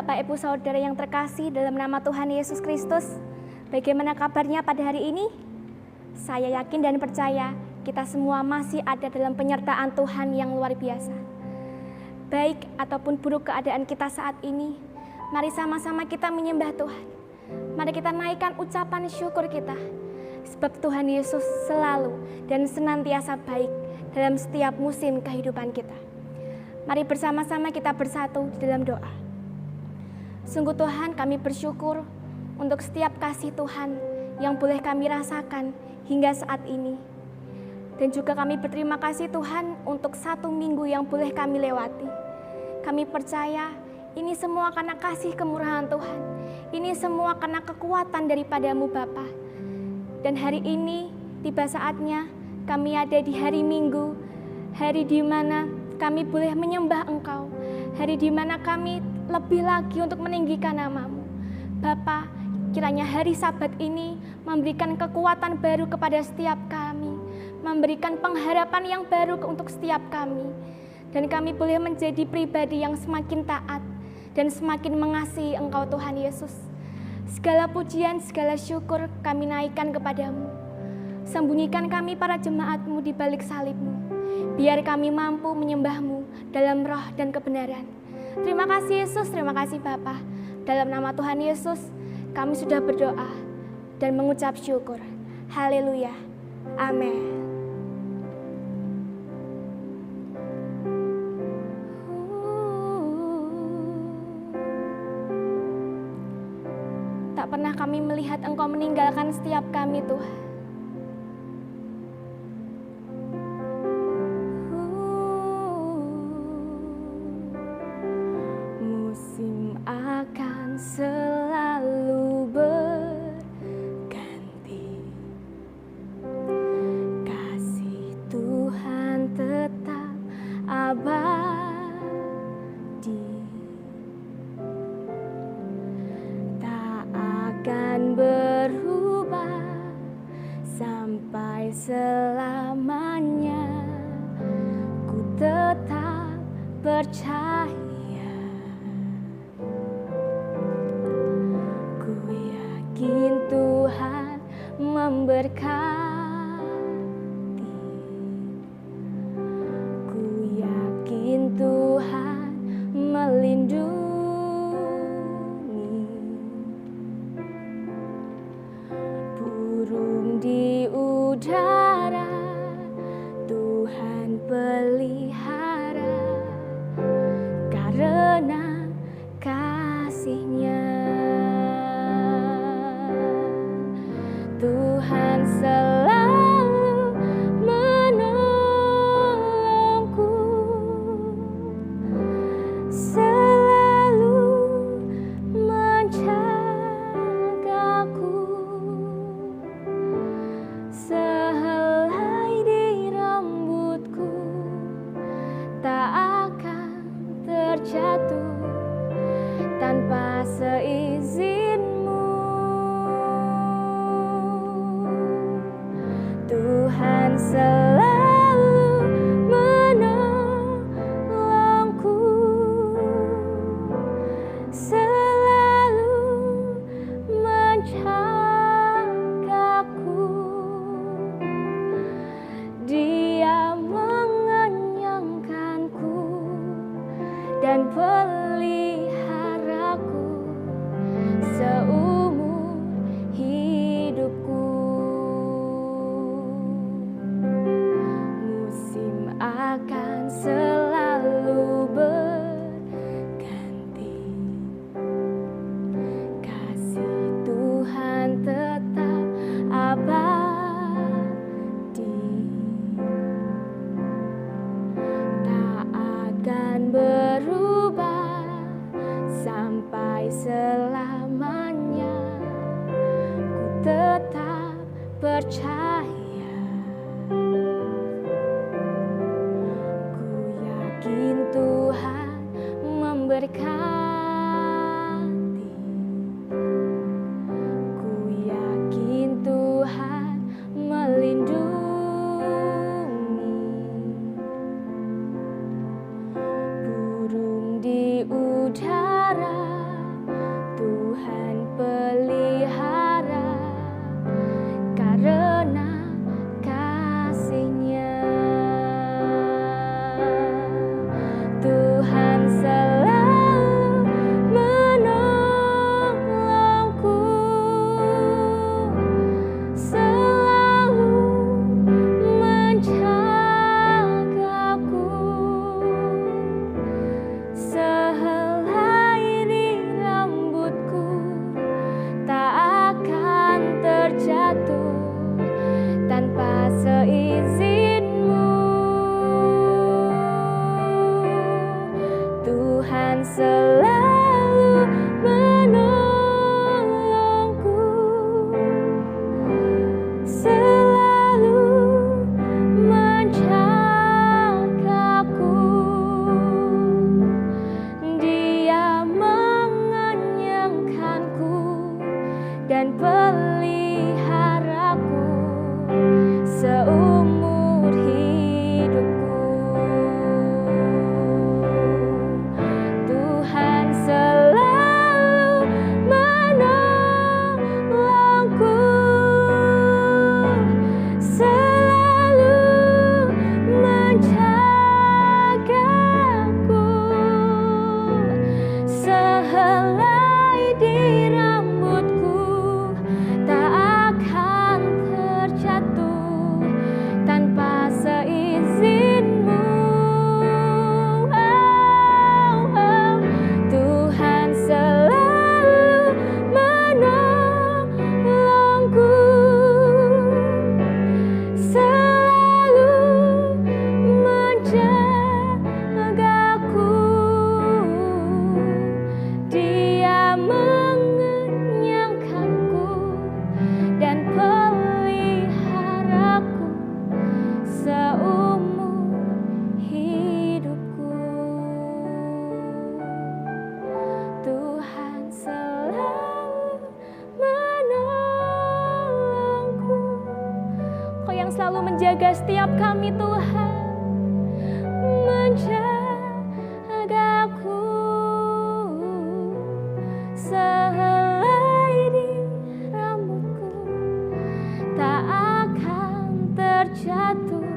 Bapak, Ibu, Saudara yang terkasih dalam nama Tuhan Yesus Kristus. Bagaimana kabarnya pada hari ini? Saya yakin dan percaya kita semua masih ada dalam penyertaan Tuhan yang luar biasa. Baik ataupun buruk keadaan kita saat ini, mari sama-sama kita menyembah Tuhan. Mari kita naikkan ucapan syukur kita. Sebab Tuhan Yesus selalu dan senantiasa baik dalam setiap musim kehidupan kita. Mari bersama-sama kita bersatu di dalam doa. Sungguh Tuhan, kami bersyukur untuk setiap kasih Tuhan yang boleh kami rasakan hingga saat ini. Dan juga kami berterima kasih Tuhan untuk 1 minggu yang boleh kami lewati. Kami percaya ini semua karena kasih kemurahan Tuhan. Ini semua karena kekuatan daripada-Mu Bapa. Dan hari ini tiba saatnya kami ada di hari Minggu, hari di mana kami boleh menyembah Engkau, hari di mana kami lebih lagi untuk meninggikan nama-Mu. Bapa, kiranya hari Sabat ini memberikan kekuatan baru kepada setiap kami, memberikan pengharapan yang baru untuk setiap kami, dan kami boleh menjadi pribadi yang semakin taat dan semakin mengasihi Engkau Tuhan Yesus. Segala pujian, segala syukur kami naikkan kepada-Mu. Sembunyikan kami para jemaat-Mu di balik salib-Mu, biar kami mampu menyembah-Mu dalam roh dan kebenaran. Terima kasih Yesus, terima kasih Bapa. Dalam nama Tuhan Yesus, kami sudah berdoa dan mengucap syukur. Haleluya. Amin. Tak pernah kami melihat Engkau meninggalkan setiap kami, Tuhan. Musim akan selalu berganti, kasih Tuhan tetap abadi, tak akan berubah sampai selamanya. Ku tetap percaya, ku yakin Tuhan memberkati, ku yakin Tuhan melindungi. Burung di udara Tuhan pelihara karena kasih-Nya. Tuhan selalu menolongku, selalu menjagaku, sehelai di rambutku tak akan terjatuh tanpa seizinmu. Tuhan selalu menolongku, selalu menjagaku. Dia mengenyangkanku dan peliharaku seumur hidupku. Musim akan selalu berganti, kasih Tuhan tetap abadi, tak akan berubah sampai selamanya. Ku tetap percaya, ku yakin Tuhan memberkati, ku yakin Tuhan melindungi. Burung di udara dan peliharaku seumur hidupku. Tuhan selalu menolongku, selalu menjagaku, sehelai di rambutku tak akan terjatuh tanpa seizinmu. Tuhan selalu menolongku, selalu menjagaku. Dia mengenyangkanku dan peliharaku seumur hidupku. Tuhan selalu menolongku. Kau yang selalu menjaga setiap kami, Tuhan, menjagaku, sehelai di rambutku tak akan terjatuh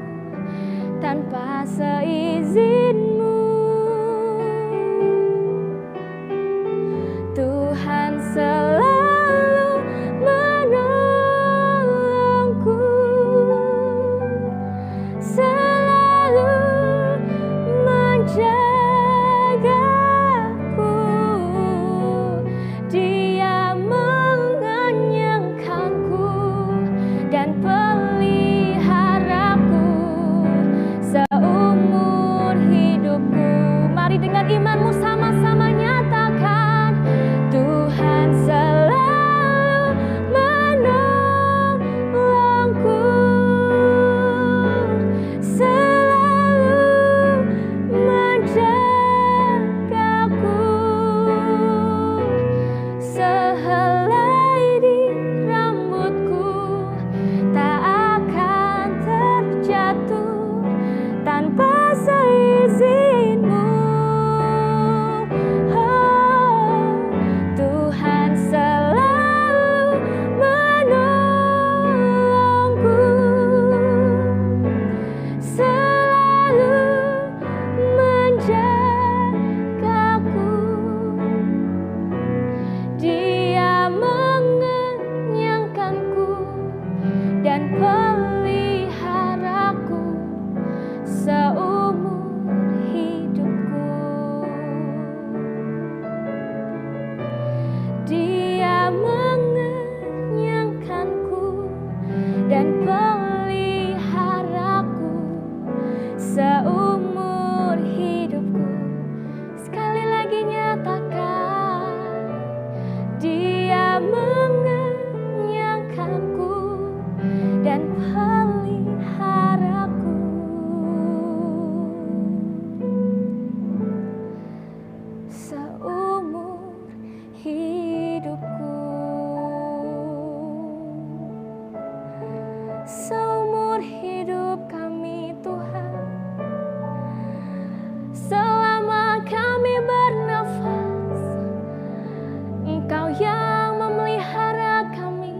tanpa seizinmu. Tuhan selalu menolongku, selalu menjagaku. Dia mengenyangkanku dan peliharaku seumur hidupku. Mari dengan imanmu sama-sama nyatakan, Tuhan selalu menolongku, selalu menjagaku, sehelai di rambutku tak akan terjatuh tanpa seizinmu. Tuhan selalu menolongku, selalu menjagaku. Dia mengenyangkanku dan peliharaku seumur hidupku. Dia mengenyangkanku dan peliharaku seumur hidupku. Sekali lagi nyatakan, Dia mengenyangkanku dan peliharaku seumur hidupku. Seumur hidup kami, Tuhan, selama kami bernafas, Engkau yang memelihara kami,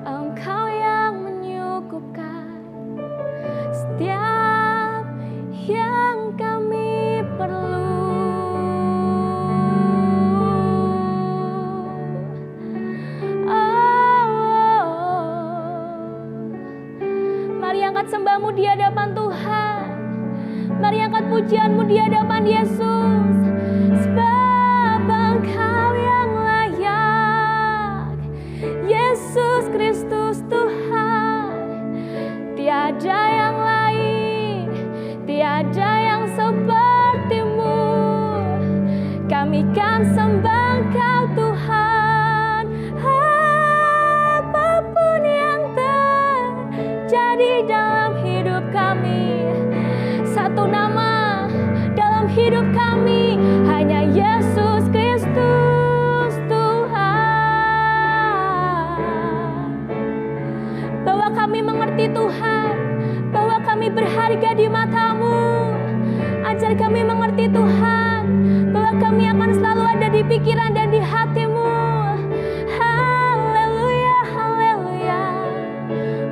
Engkau yang menyukupkan setiap yang kami perlu. Mari angkat sembahmu di hadapan Tuhan. Mari angkat pujianmu di hadapan Yesus. Sebab Engkau yang layak, Yesus Kristus Tuhan. Tiada yang lain, tiada yang sepertimu. Kami kan sembah Engkau Tuhan. Apapun yang terjadi dalam hidup kami, satu nama dalam hidup kami, hanya Yesus Kristus Tuhan. pikiran dan di hatimu. Haleluya, haleluya.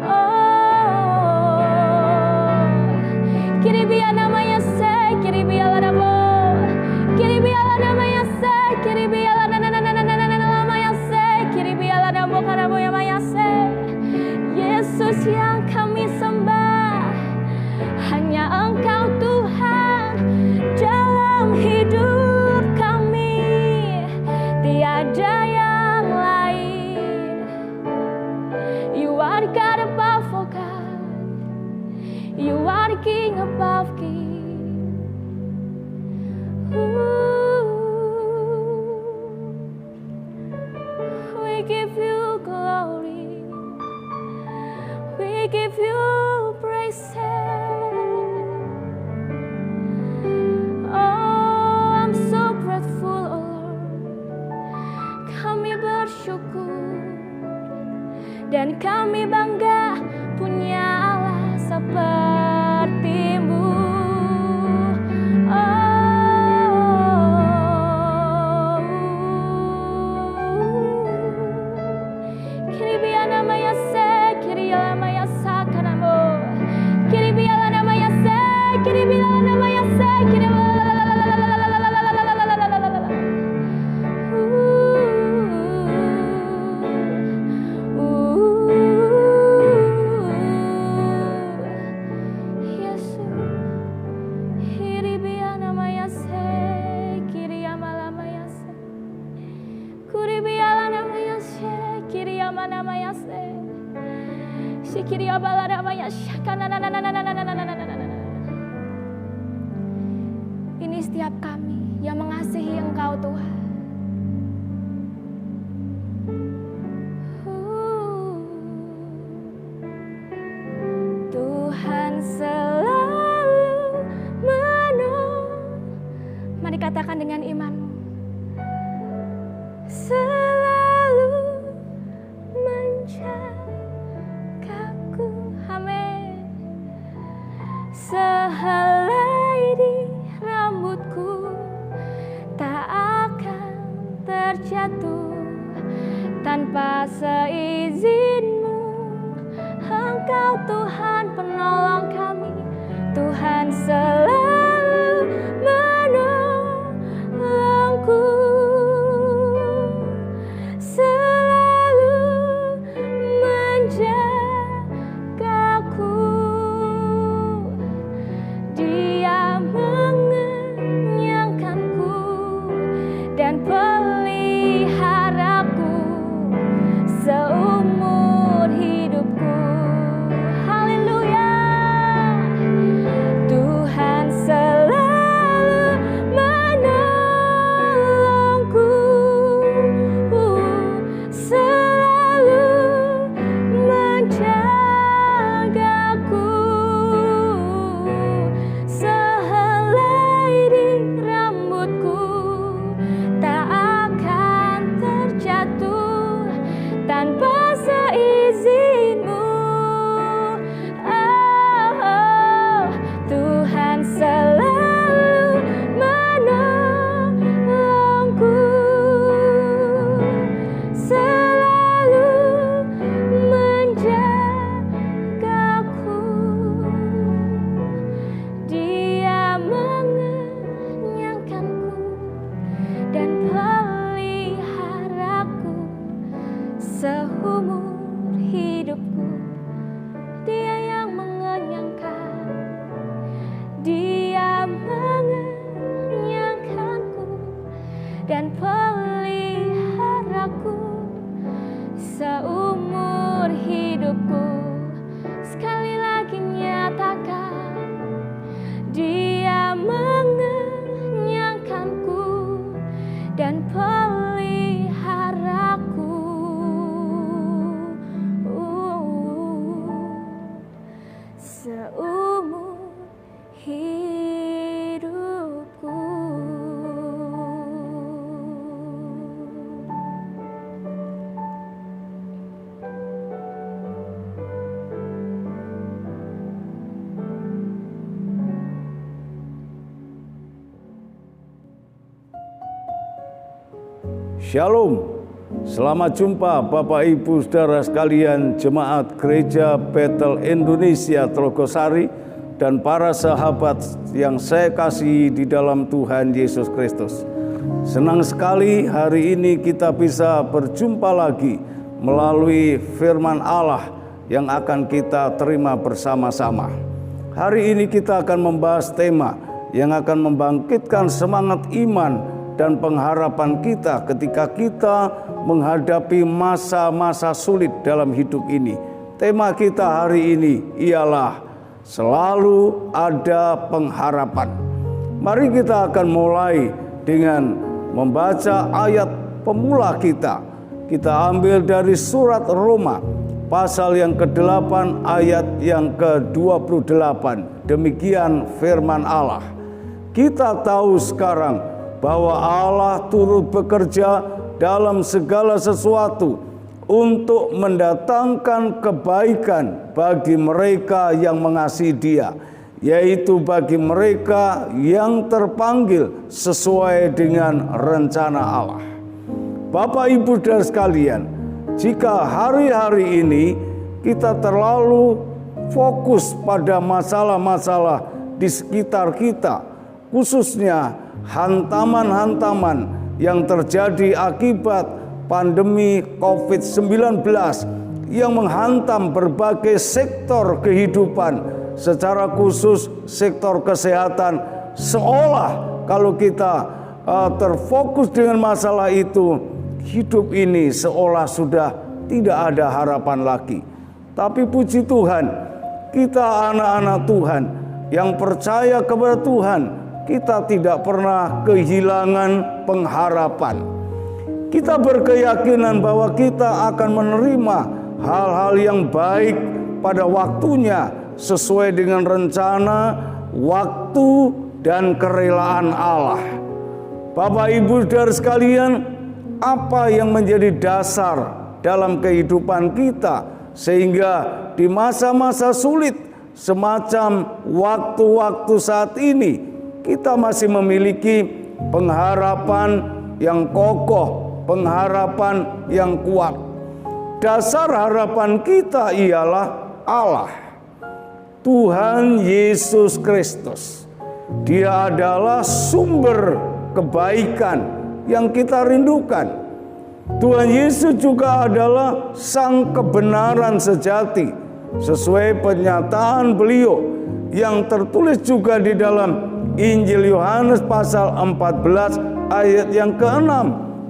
Oh, kiribia namanya se, kiribia ladabo, kiribia namanya se, kiribia namanya se, kiribia ladabo karabo namanya se. Yesus yang kami sembah, hanya Engkau Tuhan dalam hidup kami, tiada yang lain. You are God above all God, You are King above King. We give You glory, we give You praise. Oh, I'm so grateful, oh Lord. Kami bersyukur dan kami bangga punya Allah seperti-Mu. Kiribiana maya se, kiriala maya sakanamo. Kiribiala maya se, kiribiala maya se, ini setiap kami yang mengasihi Engkau Tuhan. Tuhan selalu menolong. Mari katakan dengan imanmu. Selalu menjagaku. Amin. Sehelai di rambutku tak akan terjatuh tanpa seizinmu. Engkau Tuhan penolong kami, Tuhan selalu menolongku, selalu menjagaku. Dia mengenyangkanku dan peliharaku seumur hidupku. Haleluya. Tuhan selalu menolongku, selalu menjagaku. Sehelai di rambutku tak akan terjatuh tanpa seizinmu. Oh, Tuhan selalu menolongku, selalu menjagaku. Dia mengenyangkanku dan peliharaku seumur hidupku. Dia yang mengenyangkan, Dia mengenyangkanku dan peliharaku seumur hidupku. Sekali lagi nyatakan, Dia mengenyangkanku dan peliharaku seumur hidupku. Shalom, selamat jumpa Bapak Ibu Saudara sekalian Jemaat Gereja Bethel Indonesia Telogosari dan para sahabat yang saya kasihi di dalam Tuhan Yesus Kristus. Senang sekali hari ini kita bisa berjumpa lagi melalui firman Allah yang akan kita terima bersama-sama. Hari ini kita akan membahas tema yang akan membangkitkan semangat iman dan pengharapan kita ketika kita menghadapi masa-masa sulit dalam hidup ini. Tema kita hari ini ialah selalu ada pengharapan. Mari kita akan mulai dengan membaca ayat pemula kita. Kita ambil dari surat Roma pasal yang ke-8 ayat yang ke-28. Demikian firman Allah. Kita tahu sekarang bahwa Allah turut bekerja dalam segala sesuatu untuk mendatangkan kebaikan bagi mereka yang mengasihi Dia, yaitu bagi mereka yang terpanggil sesuai dengan rencana Allah. Bapak Ibu dan sekalian, jika hari-hari ini kita terlalu fokus pada masalah-masalah di sekitar kita, khususnya hantaman-hantaman yang terjadi akibat pandemi COVID-19 yang menghantam berbagai sektor kehidupan, secara khusus sektor kesehatan, seolah kalau kita terfokus dengan masalah itu, hidup ini seolah sudah tidak ada harapan lagi. Tapi puji Tuhan, kita anak-anak Tuhan yang percaya kepada Tuhan, kita tidak pernah kehilangan pengharapan. Kita berkeyakinan bahwa kita akan menerima hal-hal yang baik pada waktunya sesuai dengan rencana, waktu, dan kerelaan Allah. Bapak Ibu Saudara sekalian, apa yang menjadi dasar dalam kehidupan kita sehingga di masa-masa sulit semacam waktu-waktu saat ini kita masih memiliki pengharapan yang kokoh, pengharapan yang kuat. Dasar harapan kita ialah Allah, Tuhan Yesus Kristus. Dia adalah sumber kebaikan yang kita rindukan. Tuhan Yesus juga adalah sang kebenaran sejati, sesuai pernyataan beliau yang tertulis juga di dalam Injil Yohanes pasal 14 ayat yang ke-6.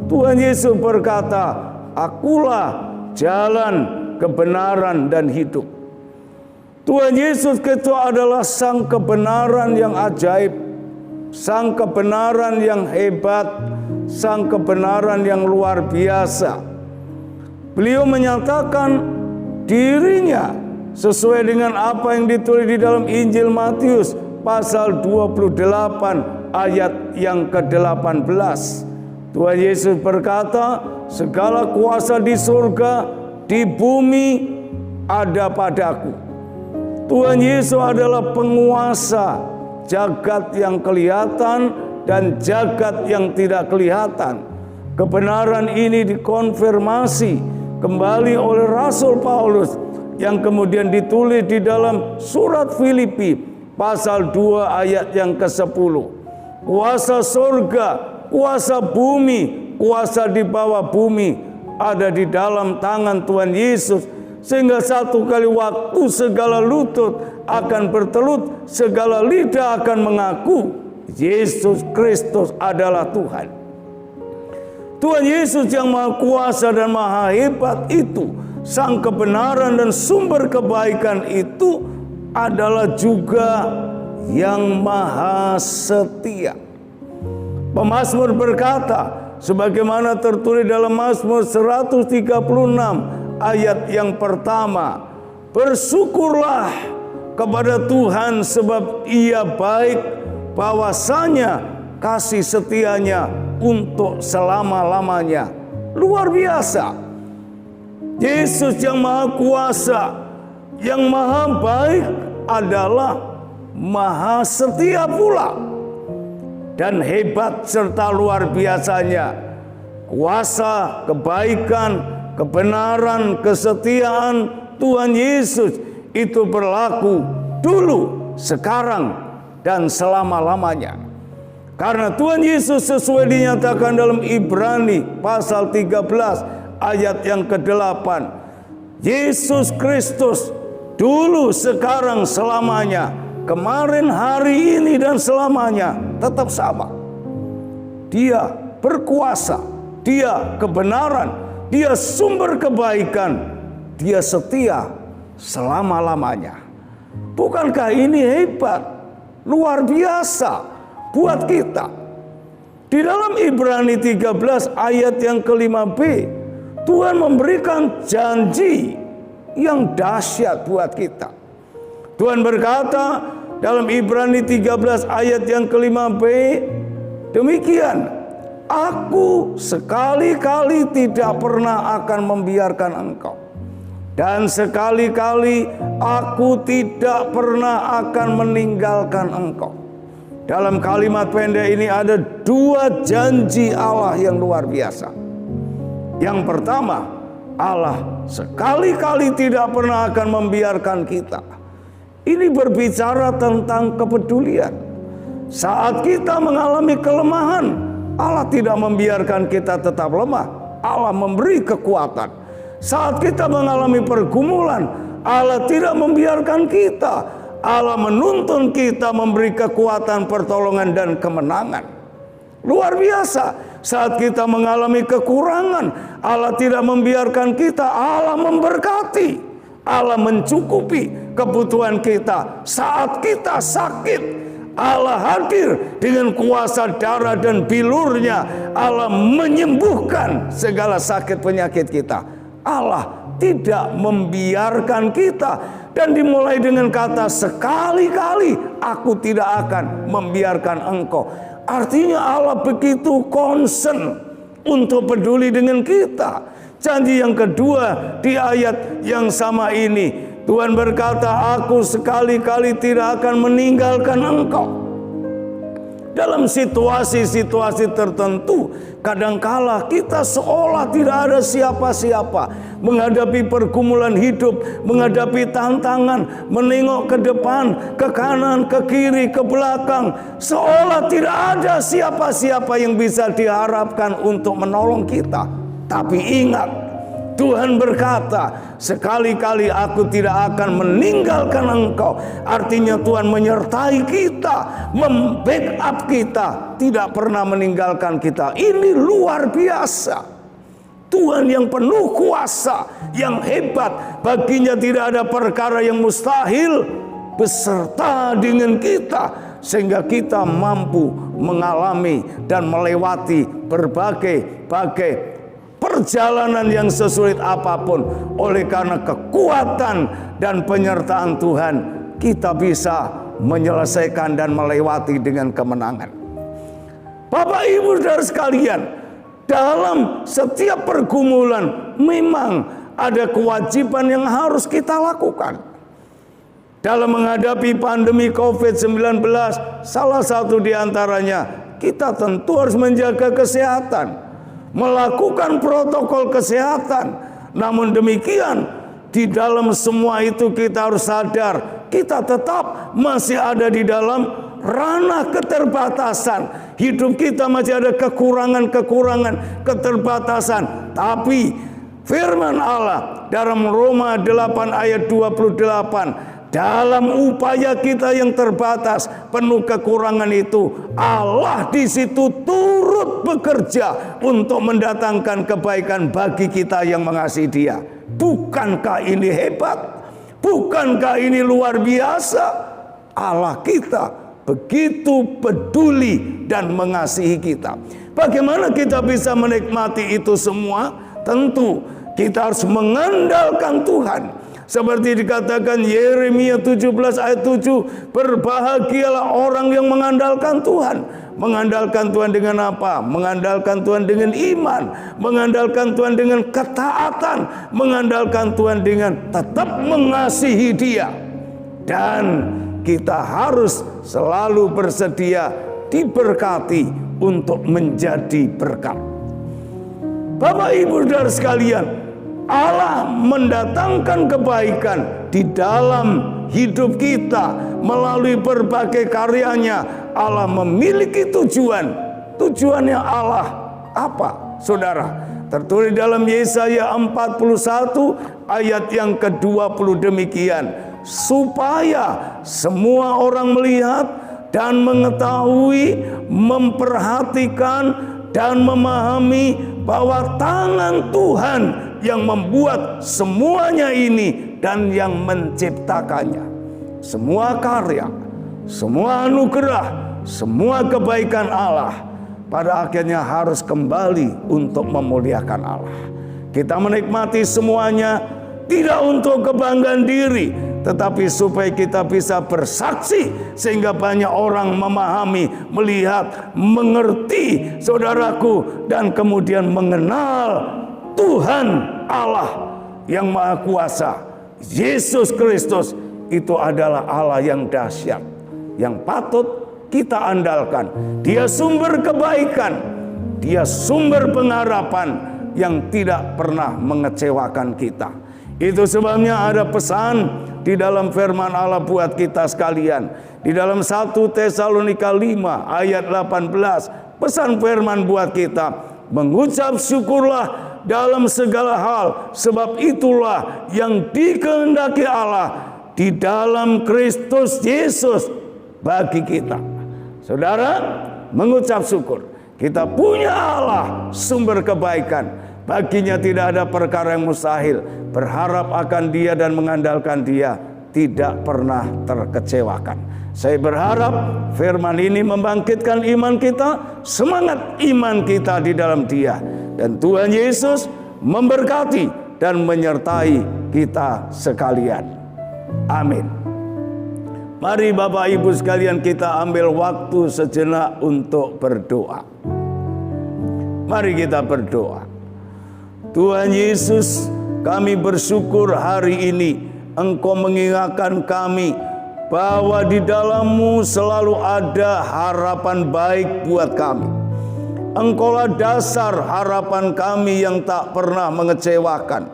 Tuhan Yesus berkata, "Akulah jalan, kebenaran, dan hidup." Tuhan Yesus Kristus adalah sang kebenaran yang ajaib, sang kebenaran yang hebat, sang kebenaran yang luar biasa. Beliau menyatakan dirinya sesuai dengan apa yang ditulis di dalam Injil Matius pasal 28 ayat yang ke-18. Tuhan Yesus berkata, "Segala kuasa di surga, di bumi ada padaku." Tuhan Yesus adalah penguasa jagat yang kelihatan dan jagat yang tidak kelihatan. Kebenaran ini dikonfirmasi kembali oleh Rasul Paulus yang kemudian ditulis di dalam surat Filipi pasal 2 ayat yang ke-10. Kuasa surga, kuasa bumi, kuasa di bawah bumi ada di dalam tangan Tuhan Yesus. Sehingga satu kali waktu segala lutut akan bertelut, segala lidah akan mengaku Yesus Kristus adalah Tuhan. Tuhan Yesus yang maha kuasa dan maha hebat itu, sang kebenaran dan sumber kebaikan itu adalah juga yang maha setia. Pemazmur berkata, sebagaimana tertulis dalam Mazmur 136 ayat yang pertama, "Bersyukurlah kepada Tuhan sebab Ia baik, bahwasanya kasih setianya untuk selama-lamanya." Luar biasa. Yesus yang maha kuasa, yang maha baik adalah maha setia pula. Dan hebat serta luar biasanya, kuasa, kebaikan, kebenaran, kesetiaan Tuhan Yesus itu berlaku dulu, sekarang, dan selama-lamanya. Karena Tuhan Yesus sesuai dinyatakan dalam Ibrani pasal 13 ayat yang ke-8. Yesus Kristus dulu, sekarang, selamanya, kemarin, hari ini, dan selamanya tetap sama. Dia berkuasa, Dia kebenaran, Dia sumber kebaikan, Dia setia selama-lamanya. Bukankah ini hebat, luar biasa buat kita? Di dalam Ibrani 13 ayat yang ke-5b, Tuhan memberikan janji yang dahsyat buat kita. Tuhan berkata dalam Ibrani 13 ayat yang ke-5b, demikian, Aku sekali-kali tidak pernah akan membiarkan engkau, dan sekali-kali Aku tidak pernah akan meninggalkan engkau. Dalam kalimat pendek ini ada dua janji Allah yang luar biasa. Yang pertama, Allah sekali-kali tidak pernah akan membiarkan kita. Ini berbicara tentang kepedulian. Saat kita mengalami kelemahan, Allah tidak membiarkan kita tetap lemah. Allah memberi kekuatan. Saat kita mengalami pergumulan, Allah tidak membiarkan kita. Allah menuntun kita, memberi kekuatan, pertolongan, dan kemenangan. Luar biasa. Saat kita mengalami kekurangan, Allah tidak membiarkan kita. Allah memberkati. Allah mencukupi kebutuhan kita. Saat kita sakit, Allah hadir dengan kuasa darah dan bilurnya. Allah menyembuhkan segala sakit penyakit kita. Allah tidak membiarkan kita. Dan dimulai dengan kata sekali-kali Aku tidak akan membiarkan engkau. Artinya Allah begitu concern untuk peduli dengan kita. Janji yang kedua di ayat yang sama ini, Tuhan berkata, Aku sekali-kali tidak akan meninggalkan engkau. Dalam situasi-situasi tertentu, kadangkala kita seolah tidak ada siapa-siapa. Menghadapi pergumulan hidup, menghadapi tantangan, menengok ke depan, ke kanan, ke kiri, ke belakang, seolah tidak ada siapa-siapa yang bisa diharapkan untuk menolong kita. Tapi ingat, Tuhan berkata, sekali-kali Aku tidak akan meninggalkan engkau. Artinya Tuhan menyertai kita, membackup kita, tidak pernah meninggalkan kita. Ini luar biasa. Tuhan yang penuh kuasa, yang hebat, baginya tidak ada perkara yang mustahil, beserta dengan kita, sehingga kita mampu mengalami dan melewati berbagai perjalanan yang sesulit apapun. Oleh karena kekuatan dan penyertaan Tuhan, kita bisa menyelesaikan dan melewati dengan kemenangan. Bapak Ibu saudara sekalian, dalam setiap pergumulan memang ada kewajiban yang harus kita lakukan. Dalam menghadapi pandemi COVID-19, salah satu diantaranya, kita tentu harus menjaga kesehatan, melakukan protokol kesehatan. Namun demikian, di dalam semua itu kita harus sadar, kita tetap masih ada di dalam ranah keterbatasan. Hidup kita masih ada kekurangan, keterbatasan. Tapi firman Allah dalam Roma 8 ayat 28, dalam upaya kita yang terbatas, penuh kekurangan itu, Allah di situ turut bekerja untuk mendatangkan kebaikan bagi kita yang mengasihi Dia. Bukankah ini hebat? Bukankah ini luar biasa? Allah kita begitu peduli dan mengasihi kita. Bagaimana kita bisa menikmati itu semua? Tentu kita harus mengandalkan Tuhan. Seperti dikatakan Yeremia 17 ayat 7, berbahagialah orang yang mengandalkan Tuhan. Mengandalkan Tuhan dengan apa? Mengandalkan Tuhan dengan iman, mengandalkan Tuhan dengan ketaatan, mengandalkan Tuhan dengan tetap mengasihi Dia. Dan kita harus selalu bersedia diberkati untuk menjadi berkat. Bapak Ibu Saudara sekalian, Allah mendatangkan kebaikan di dalam hidup kita melalui berbagai karyanya. Allah memiliki tujuan. Tujuannya Allah apa, saudara? Tertulis dalam Yesaya 41 ayat yang ke-20 demikian. Supaya semua orang melihat dan mengetahui, memperhatikan dan memahami bahwa tangan Tuhan yang membuat semuanya ini dan yang menciptakannya. Semua karya, semua anugerah, semua kebaikan Allah pada akhirnya harus kembali untuk memuliakan Allah. Kita menikmati semuanya tidak untuk kebanggaan diri, tetapi supaya kita bisa bersaksi sehingga banyak orang memahami, melihat, mengerti, saudaraku, dan kemudian mengenal Tuhan Allah yang Maha Kuasa. Yesus Kristus itu adalah Allah yang dahsyat, yang patut kita andalkan. Dia sumber kebaikan, Dia sumber pengharapan yang tidak pernah mengecewakan kita. Itu sebabnya ada pesan di dalam firman Allah buat kita sekalian. Di dalam 1 Tesalonika 5 ayat 18, pesan firman buat kita, mengucap syukurlah dalam segala hal, sebab itulah yang dikehendaki Allah di dalam Kristus Yesus bagi kita. Saudara, mengucap syukur. Kita punya Allah, sumber kebaikan. Baginya tidak ada perkara yang mustahil. Berharap akan Dia dan mengandalkan Dia, tidak pernah terkecewakan. Saya berharap firman ini membangkitkan iman kita, semangat iman kita di dalam Dia. Dan Tuhan Yesus memberkati dan menyertai kita sekalian. Amin. Mari Bapak Ibu sekalian, kita ambil waktu sejenak untuk berdoa. Mari kita berdoa. Tuhan Yesus, kami bersyukur hari ini Engkau mengingatkan kami bahwa di dalam-Mu selalu ada harapan baik buat kami. Engkaulah dasar harapan kami yang tak pernah mengecewakan.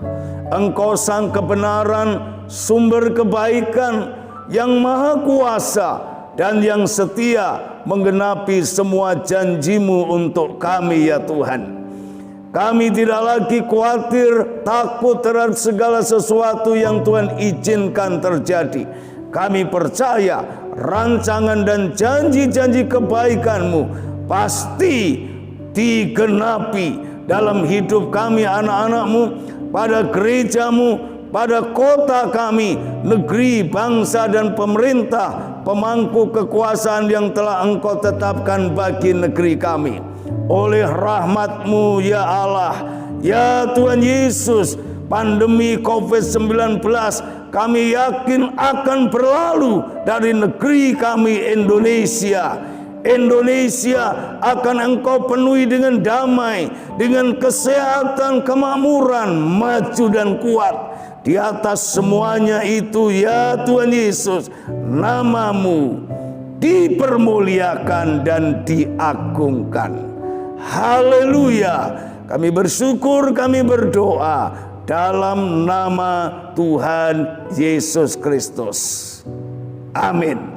Engkau sang kebenaran, sumber kebaikan yang Maha Kuasa dan yang setia menggenapi semua janji-Mu untuk kami ya Tuhan. Kami tidak lagi khawatir, takut terhadap segala sesuatu yang Tuhan izinkan terjadi. Kami percaya rancangan dan janji-janji kebaikan-Mu pasti digenapi dalam hidup kami anak-anak-Mu, pada gereja-Mu, pada kota kami, negeri, bangsa dan pemerintah, pemangku kekuasaan yang telah Engkau tetapkan bagi negeri kami. Oleh rahmat-Mu ya Allah, ya Tuhan Yesus, pandemi COVID-19 kami yakin akan berlalu dari negeri kami Indonesia. Indonesia akan Engkau penuhi dengan damai, dengan kesehatan, kemakmuran, maju dan kuat. Di atas semuanya itu ya Tuhan Yesus, nama-Mu dipermuliakan dan diagungkan. Haleluya. Kami bersyukur, kami berdoa dalam nama Tuhan Yesus Kristus. Amin.